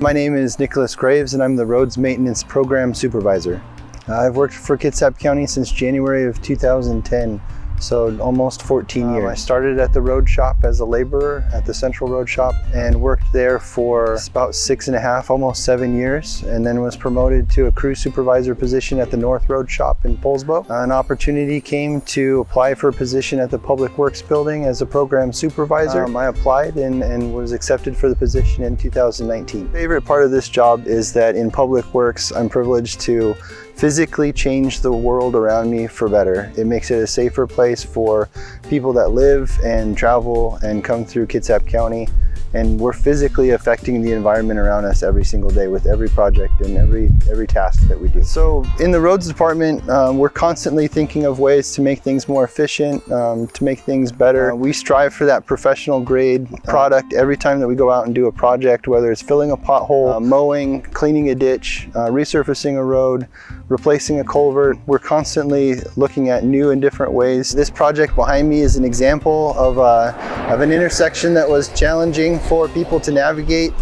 My name is Nicholas Graves and I'm the Roads Maintenance Program Supervisor. I've worked for Kitsap County since January of 2010, so almost 14 years. I started at the road shop as a laborer at the Central Road Shop and worked there for about 6.5, almost 7 years, and then was promoted to a crew supervisor position at the North Road Shop in Poulsbo. An opportunity came to apply for a position at the Public Works building as a program supervisor. I applied and was accepted for the position in 2019. The favorite part of this job is that in Public Works, I'm privileged to physically change the world around me for better. It makes it a safer place for people that live and travel and come through Kitsap County. And we're physically affecting the environment around us every single day with every project and every task that we do. So in the roads department, we're constantly thinking of ways to make things more efficient, to make things better. We strive for that professional grade product every time that we go out and do a project, whether it's filling a pothole, mowing, cleaning a ditch, resurfacing a road, replacing a culvert. We're constantly looking at new and different ways. This project behind me is an example of an intersection that was challenging for people to navigate.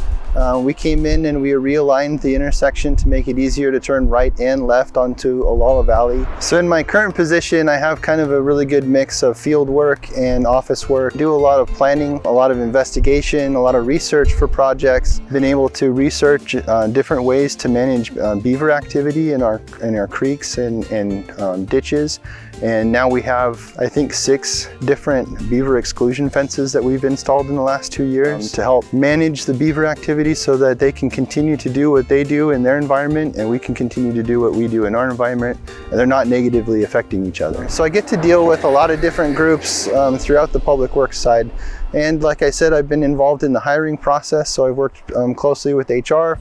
We came in and we realigned the intersection to make it easier to turn right and left onto Olalla Valley. So in my current position, I have kind of a really good mix of field work and office work. Do a lot of planning, a lot of investigation, a lot of research for projects. Been able to research different ways to manage beaver activity in our creeks and ditches. And now we have, I think, 6 different beaver exclusion fences that we've installed in the last 2 years to help manage the beaver activity so that they can continue to do what they do in their environment and we can continue to do what we do in our environment, and they're not negatively affecting each other. So I get to deal with a lot of different groups throughout the public works side. And like I said, I've been involved in the hiring process, so I've worked closely with HR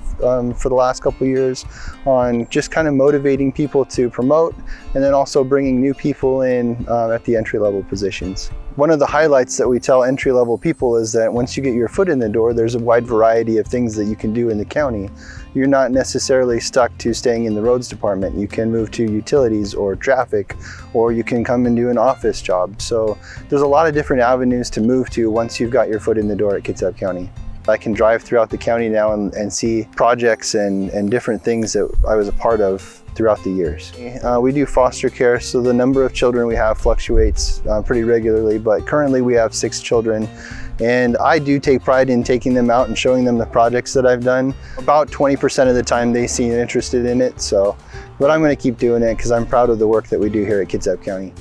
for the last couple of years on just kind of motivating people to promote and then also bringing new people in at the entry-level positions. One of the highlights that we tell entry-level people is that once you get your foot in the door, there's a wide variety of things that you can do in the county. You're not necessarily stuck to staying in the roads department. You can move to utilities or traffic, or you can come and do an office job. So there's a lot of different avenues to move to once you've got your foot in the door at Kitsap County. I can drive throughout the county now and see projects and different things that I was a part of throughout the years. We do foster care, so the number of children we have fluctuates pretty regularly, but currently we have 6 children. And I do take pride in taking them out and showing them the projects that I've done. About 20% of the time they seem interested in it, but I'm going to keep doing it because I'm proud of the work that we do here at Kitsap County.